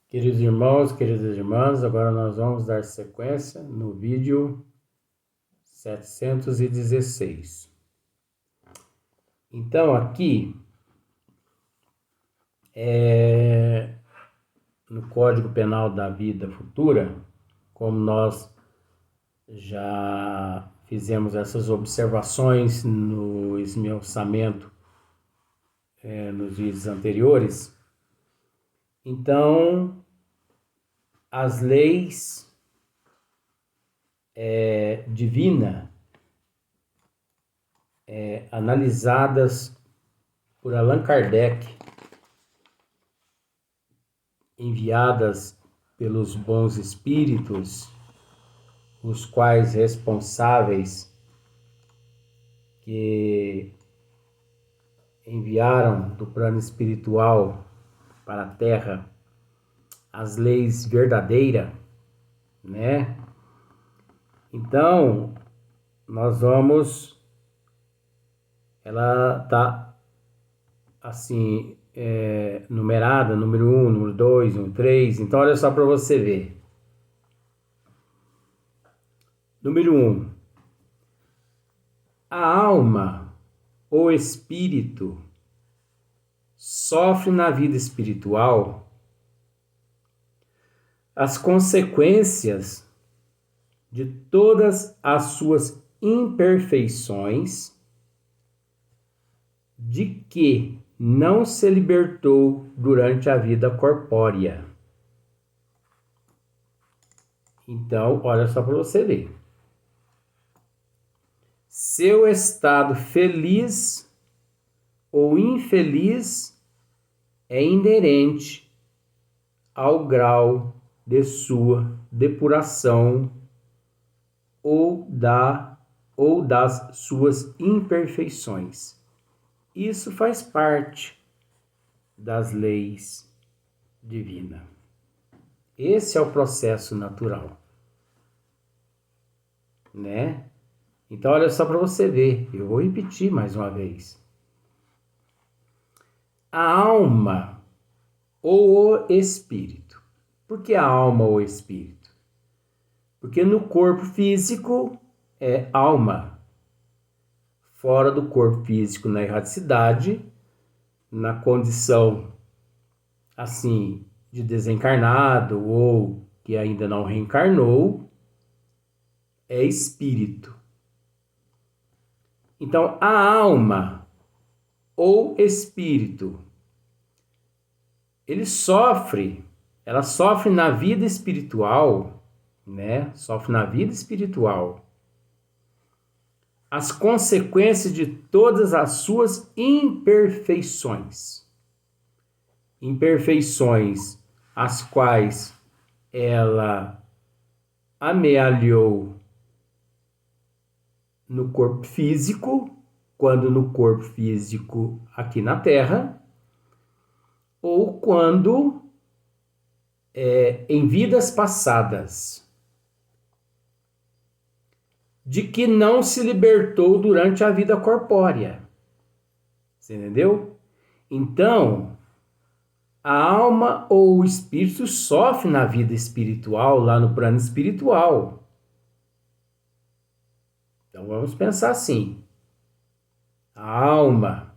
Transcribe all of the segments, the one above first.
Queridos irmãos, queridas irmãs, agora nós vamos dar sequência no vídeo 716. Então, aqui, no Código Penal da Vida Futura, como nós já fizemos essas observações no esmiuçamento nos vídeos anteriores, então, as leis divinas analisadas por Allan Kardec, enviadas pelos bons espíritos, os quais responsáveis que enviaram do plano espiritual para a Terra as leis verdadeiras, né? Então, nós vamos, ela tá assim, numerada, número 1, número 2, número 3. Então, olha só para você ver. Número 1. A alma, ou espírito, sofre na vida espiritual as consequências de todas as suas imperfeições de que não se libertou durante a vida corpórea. Então, olha só para você ver. Seu estado feliz ou infeliz é inerente ao grau de sua depuração ou das suas imperfeições. Isso faz parte das leis divinas. Esse é o processo natural, né? Então, olha só para você ver. Eu vou repetir mais uma vez. A alma ou o espírito. Por que a alma ou espírito? Porque no corpo físico é alma. Fora do corpo físico, na erraticidade, na condição assim de desencarnado ou que ainda não reencarnou, é espírito. Então, a alma ou espírito, ela sofre na vida espiritual, né? Sofre na vida espiritual as consequências de todas as suas imperfeições. Imperfeições as quais ela amealhou no corpo físico, quando no corpo físico aqui na Terra, ou quando em vidas passadas, de que não se libertou durante a vida corpórea. Você entendeu? Então, a alma ou o espírito sofre na vida espiritual, lá no plano espiritual. Então vamos pensar assim. A alma,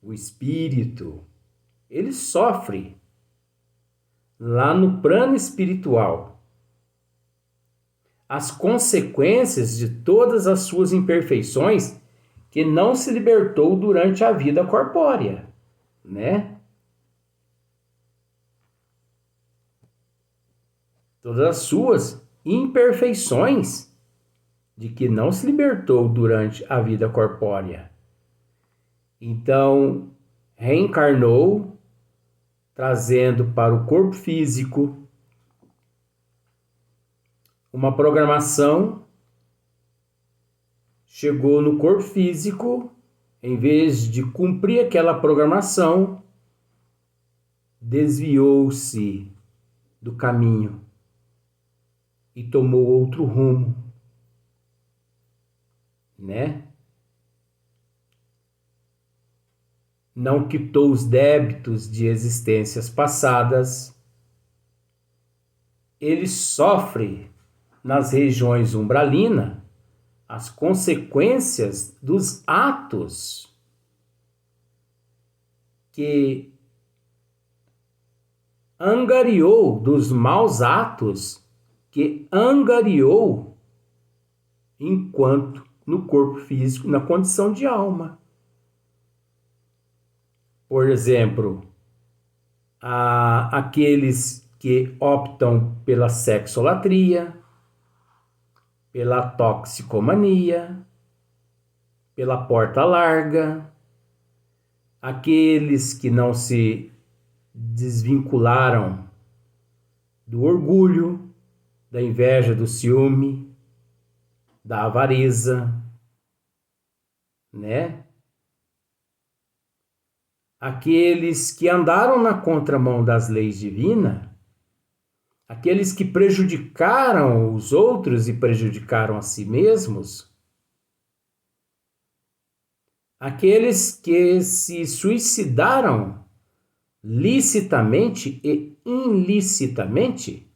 o espírito, ele sofre lá no plano espiritual as consequências de todas as suas imperfeições que não se libertou durante a vida corpórea, né? Todas as suas imperfeições de que não se libertou durante a vida corpórea. Então, reencarnou, trazendo para o corpo físico uma programação, chegou no corpo físico, em vez de cumprir aquela programação, desviou-se do caminho e tomou outro rumo, né? Não quitou os débitos de existências passadas, ele sofre nas regiões umbralinas as consequências dos atos que angariou, dos maus atos que angariou enquanto no corpo físico, na condição de alma. Por exemplo, aqueles que optam pela sexolatria, pela toxicomania, pela porta larga, aqueles que não se desvincularam do orgulho, da inveja, do ciúme, da avareza, né? Aqueles que andaram na contramão das leis divinas, aqueles que prejudicaram os outros e prejudicaram a si mesmos, aqueles que se suicidaram licitamente e ilicitamente.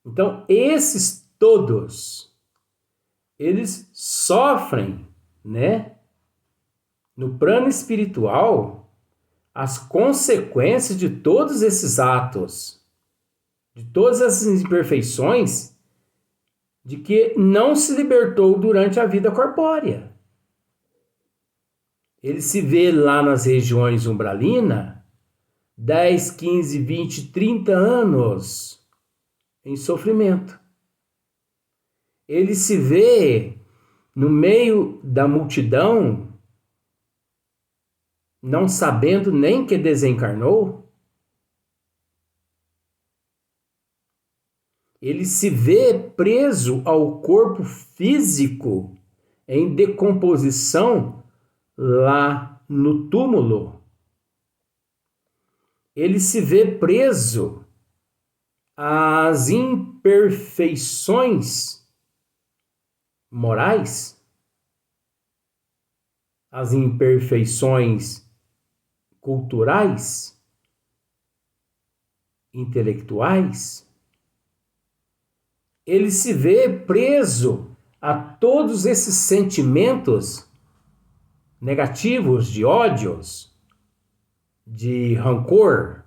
Então, esses todos, eles sofrem, né, no plano espiritual, as consequências de todos esses atos, de todas essas imperfeições, de que não se libertou durante a vida corpórea. Ele se vê lá nas regiões umbralinas 10, 15, 20, 30 anos em sofrimento. Ele se vê no meio da multidão, não sabendo nem que desencarnou. Ele se vê preso ao corpo físico em decomposição lá no túmulo. Ele se vê preso às imperfeições morais, às imperfeições culturais, intelectuais. Ele se vê preso a todos esses sentimentos negativos, de ódios, de rancor,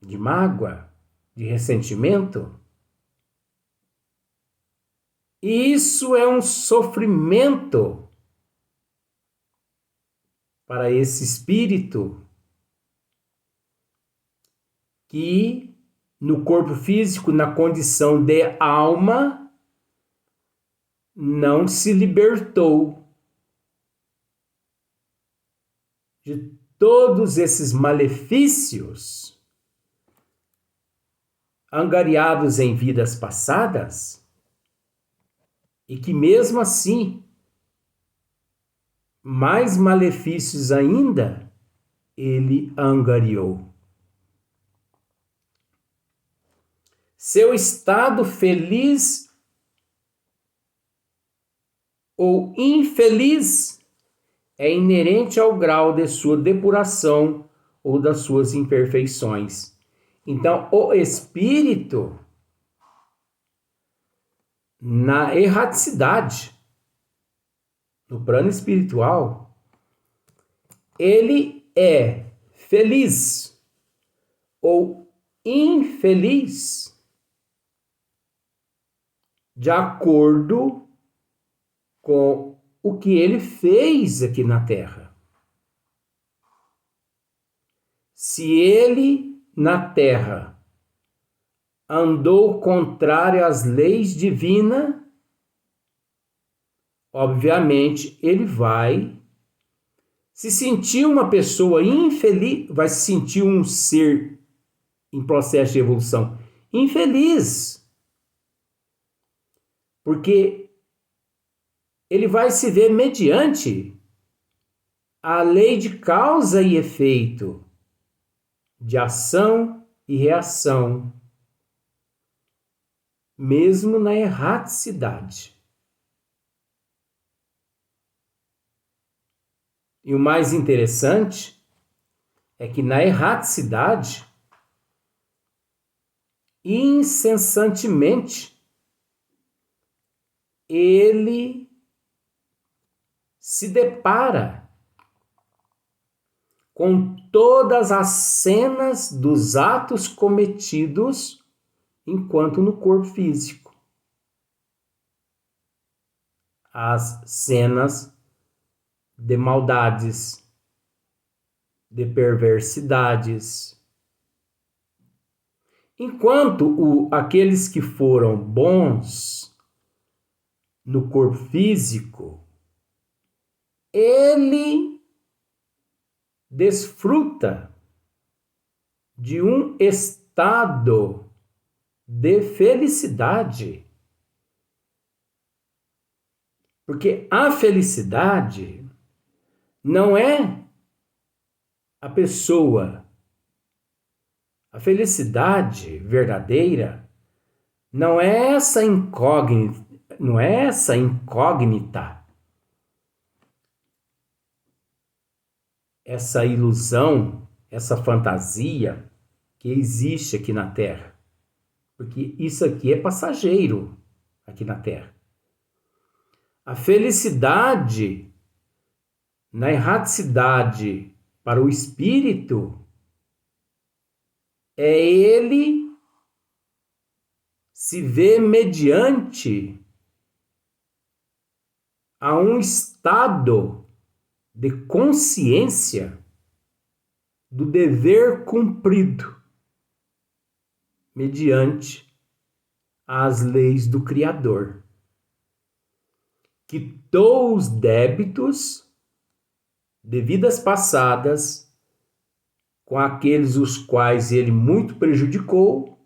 de mágoa, de ressentimento. E isso é um sofrimento para esse espírito que no corpo físico, na condição de alma, não se libertou de todos esses malefícios angariados em vidas passadas e que mesmo assim, mais malefícios ainda, ele angariou. Seu estado feliz ou infeliz é inerente ao grau de sua depuração ou das suas imperfeições. Então, o espírito, na erraticidade, no plano espiritual, ele é feliz ou infeliz de acordo com o que ele fez aqui na Terra. Se ele, na Terra, andou contrário às leis divinas, obviamente ele vai se sentir uma pessoa infeliz, vai se sentir um ser em processo de evolução infeliz. Porque ele vai se ver mediante a lei de causa e efeito, de ação e reação, mesmo na erraticidade. E o mais interessante é que na erraticidade incessantemente ele se depara com todas as cenas dos atos cometidos enquanto no corpo físico. As cenas de maldades, de perversidades. Enquanto aqueles que foram bons no corpo físico, ele desfruta de um estado de felicidade. Porque a felicidade não é a pessoa. A felicidade verdadeira não é essa incógnita, essa ilusão, essa fantasia que existe aqui na Terra. Porque isso aqui é passageiro aqui na Terra. A felicidade na erraticidade para o espírito é ele se ver mediante a um estado de consciência do dever cumprido mediante as leis do Criador. Quitou os débitos de vidas passadas com aqueles os quais ele muito prejudicou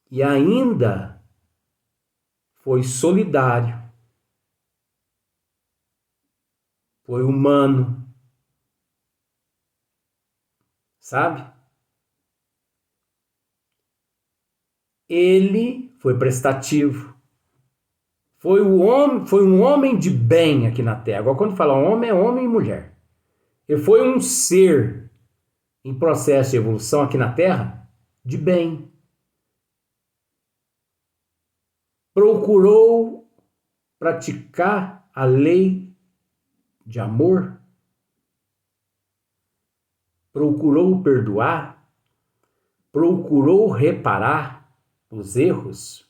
e ainda foi solidário, foi humano, sabe? Ele foi prestativo. Foi um homem de bem aqui na Terra. Agora, quando fala homem, é homem e mulher. Ele foi um ser em processo de evolução aqui na Terra de bem. Procurou praticar a lei de amor. Procurou perdoar. Procurou reparar os erros.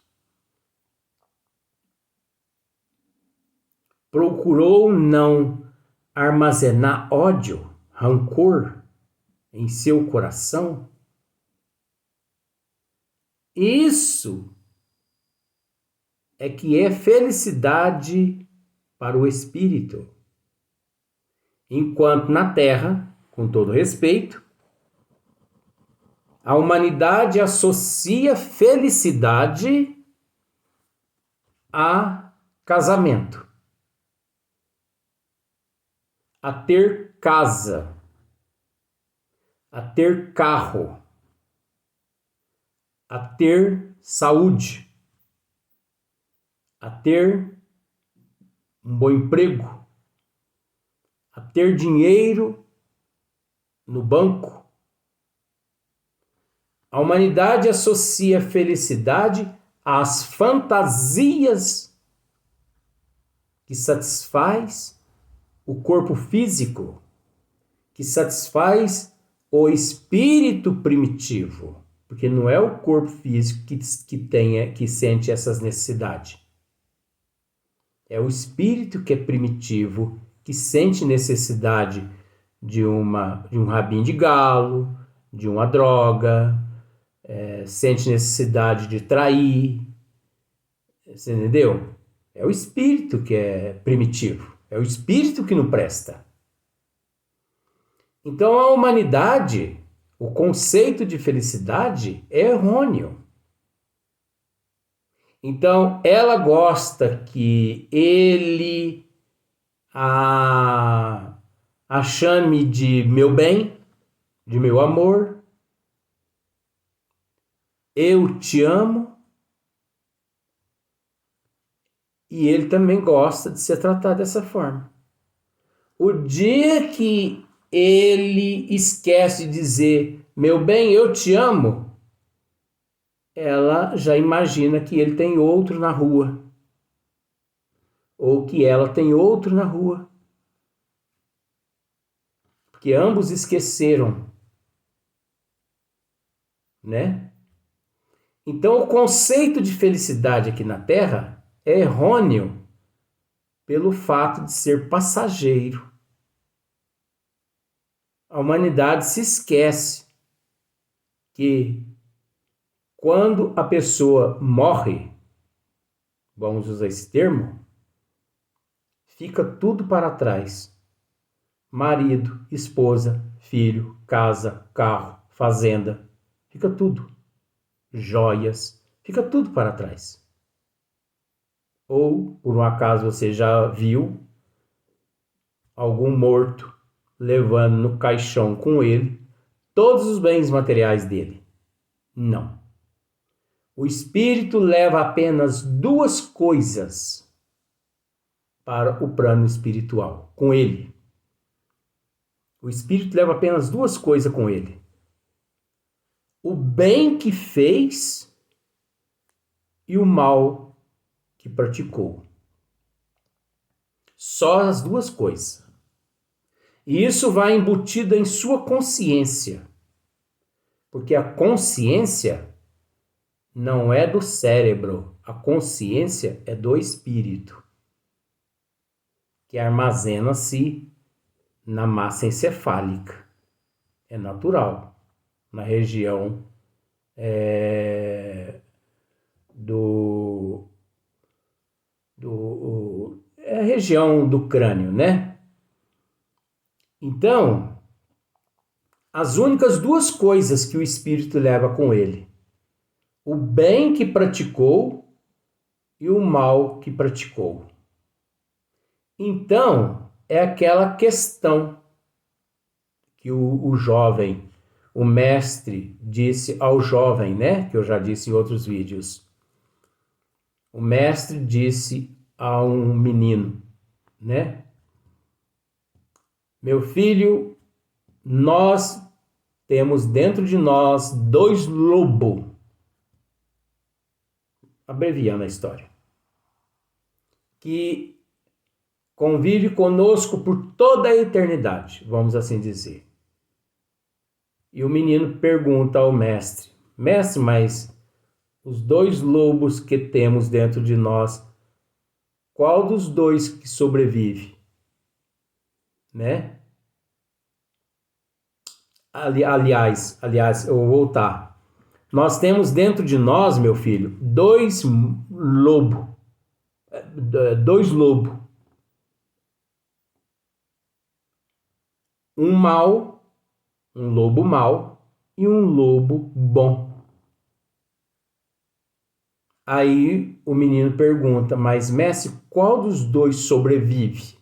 Procurou não armazenar ódio, rancor em seu coração. Isso é que é felicidade para o espírito. Enquanto na Terra, com todo respeito, a humanidade associa felicidade a casamento, a ter casa, a ter carro, a ter saúde, a ter um bom emprego, a ter dinheiro no banco. A humanidade associa felicidade às fantasias que satisfaz o corpo físico, que satisfaz o espírito primitivo, porque não é o corpo físico que sente essas necessidades. É o espírito que é primitivo, que sente necessidade de um rabinho de galo, de uma droga, sente necessidade de trair. Você entendeu? É o espírito que é primitivo. É o espírito que não presta. Então a humanidade, o conceito de felicidade é errôneo. Então ela gosta que ele a chame de meu bem, de meu amor, eu te amo, e ele também gosta de ser tratado dessa forma. O dia que ele esquece de dizer meu bem, eu te amo, ela já imagina que ele tem outro na rua, ou que ela tem outro na rua, porque ambos esqueceram, né? Então, o conceito de felicidade aqui na Terra é errôneo pelo fato de ser passageiro. A humanidade se esquece que quando a pessoa morre, vamos usar esse termo, fica tudo para trás. Marido, esposa, filho, casa, carro, fazenda, fica tudo. Joias, fica tudo para trás. Ou, por um acaso, você já viu algum morto levando no caixão com ele todos os bens materiais dele? Não. O espírito leva apenas duas coisas para o plano espiritual, com ele. O espírito leva apenas duas coisas com ele: o bem que fez e o mal que praticou. Só as duas coisas. E isso vai embutido em sua consciência. Porque a consciência não é do cérebro, a consciência é do espírito, que armazena-se na massa encefálica. É natural, na região é a região do crânio, né? Então, as únicas duas coisas que o espírito leva com ele: o bem que praticou e o mal que praticou. Então, é aquela questão que o jovem, o mestre disse ao jovem, né? Que eu já disse em outros vídeos. O mestre disse a um menino, né? Meu filho, nós temos dentro de nós dois lobos, abreviando a história, que convive conosco por toda a eternidade, vamos assim dizer. E o menino pergunta ao mestre: mestre, mas os dois lobos que temos dentro de nós, qual dos dois que sobrevive? Né? Aliás, eu vou voltar. Nós temos dentro de nós, meu filho, dois lobos. Dois lobos. Um mau, um lobo mau e um lobo bom. Aí o menino pergunta: mas mestre, qual dos dois sobrevive?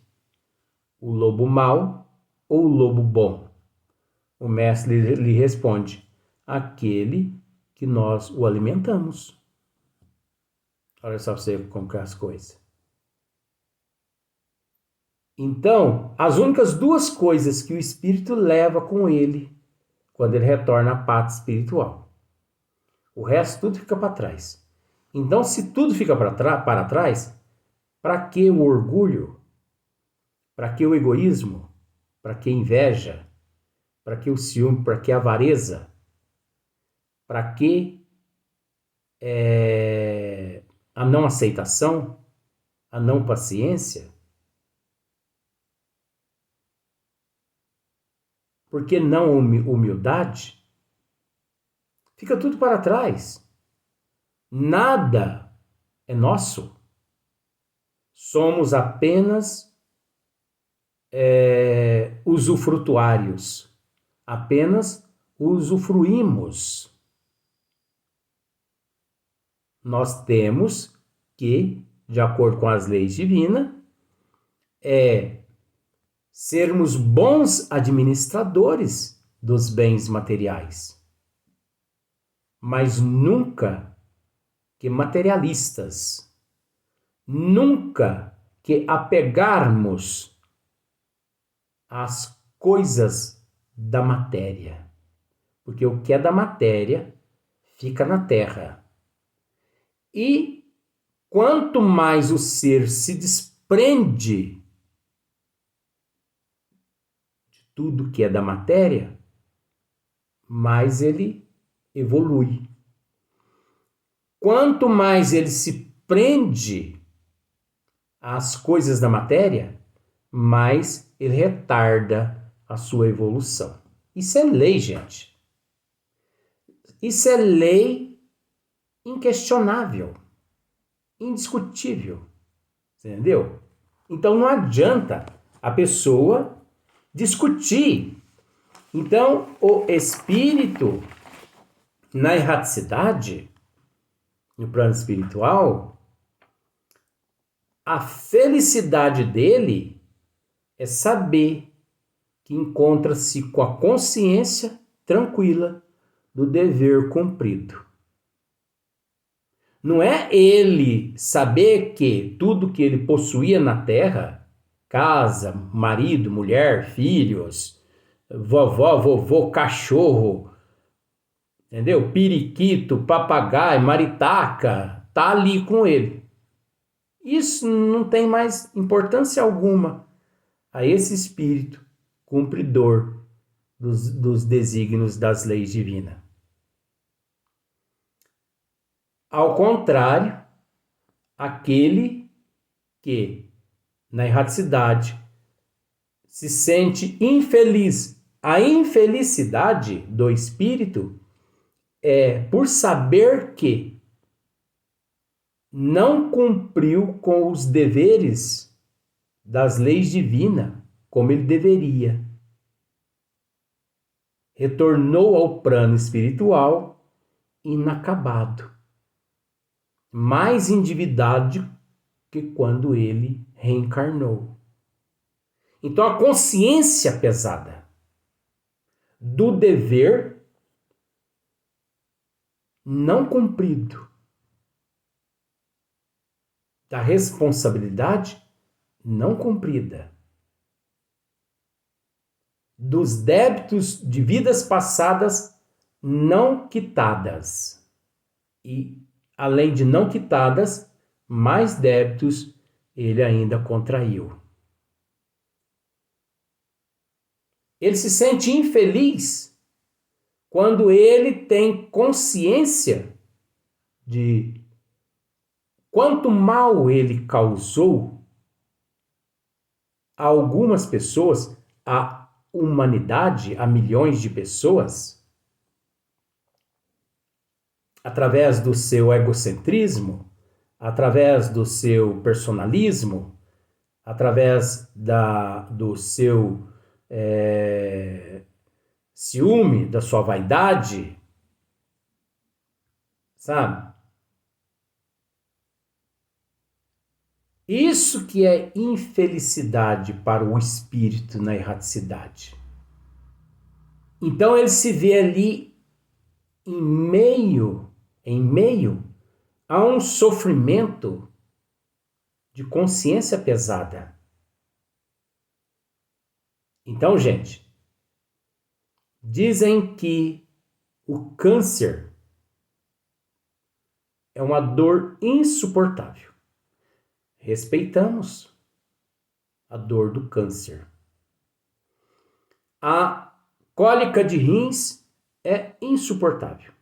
O lobo mau ou o lobo bom? O mestre lhe responde: aquele que nós o alimentamos. Olha só você como que é as coisas. Então, as únicas duas coisas que o espírito leva com ele quando ele retorna à pátria espiritual. O resto tudo fica para trás. Então, se tudo fica para trás, para que o orgulho? Para que o egoísmo? Para que a inveja? Para que o ciúme? Para que a avareza? Para que a não aceitação? A não paciência? Por que não humildade? Fica tudo para trás. Nada é nosso. Somos apenas usufrutuários. Apenas usufruímos. Nós temos que, de acordo com as leis divinas, sermos bons administradores dos bens materiais, mas nunca que materialistas, nunca que apegarmos às coisas da matéria, porque o que é da matéria fica na terra, E quanto mais o ser se desprende de tudo que é da matéria, mais ele evolui. Quanto mais ele se prende às coisas da matéria, mais ele retarda a sua evolução. Isso é lei, gente. Isso é lei inquestionável, indiscutível. Entendeu? Então não adianta a pessoa discutir. Então, o espírito, na erraticidade, no plano espiritual, a felicidade dele é saber que encontra-se com a consciência tranquila do dever cumprido. Não é ele saber que tudo que ele possuía na terra, casa, marido, mulher, filhos, vovó, vovô, cachorro, entendeu? Periquito, papagaio, maritaca, tá ali com ele. Isso não tem mais importância alguma a esse espírito cumpridor dos desígnios das leis divinas. Ao contrário, aquele que, na erraticidade, se sente infeliz. A infelicidade do espírito é por saber que não cumpriu com os deveres das leis divinas como ele deveria. Retornou ao plano espiritual inacabado, mais endividado que quando ele reencarnou. Então a consciência pesada do dever não cumprido, da responsabilidade não cumprida, dos débitos de vidas passadas não quitadas. E, além de não quitadas, mais débitos ele ainda contraiu. Ele se sente infeliz quando ele tem consciência de quanto mal ele causou a algumas pessoas, a humanidade, a milhões de pessoas, através do seu egocentrismo, através do seu personalismo, através do seu ciúme, da sua vaidade, sabe? Isso que é infelicidade para o espírito na erraticidade. Então ele se vê ali em meio a um sofrimento de consciência pesada. Então, gente, dizem que o câncer é uma dor insuportável. Respeitamos a dor do câncer. A cólica de rins é insuportável.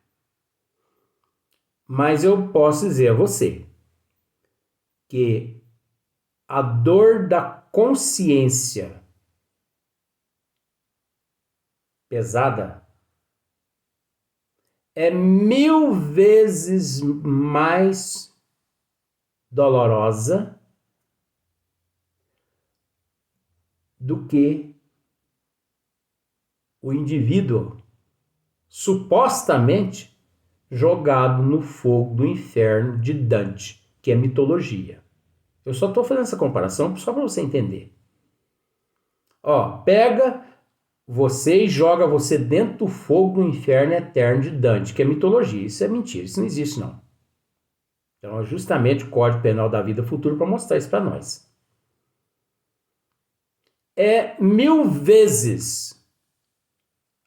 Mas eu posso dizer a você que a dor da consciência pesada é 1000 vezes mais dolorosa do que o indivíduo supostamente jogado no fogo do inferno de Dante, que é mitologia. Eu só estou fazendo essa comparação só para você entender. Ó, pega você e joga você dentro do fogo do inferno eterno de Dante, que é mitologia. Isso é mentira, isso não existe não. Então é justamente o Código Penal da Vida Futura para mostrar isso para nós. É 1000 vezes.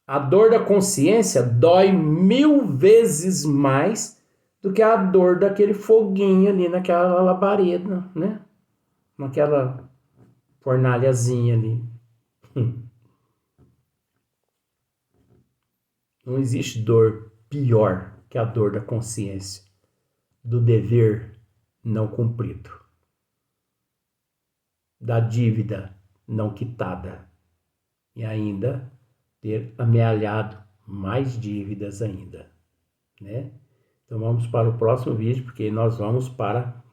A dor da consciência dói 1000 vezes mais do que a dor daquele foguinho ali naquela labareda, né? Naquela fornalhazinha ali. Não existe dor pior que a dor da consciência, do dever não cumprido, da dívida não quitada e ainda ter amealhado mais dívidas ainda, né? Então vamos para o próximo vídeo, porque nós vamos para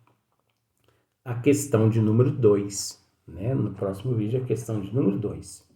a questão de número 2, né? No próximo vídeo a questão de número 2.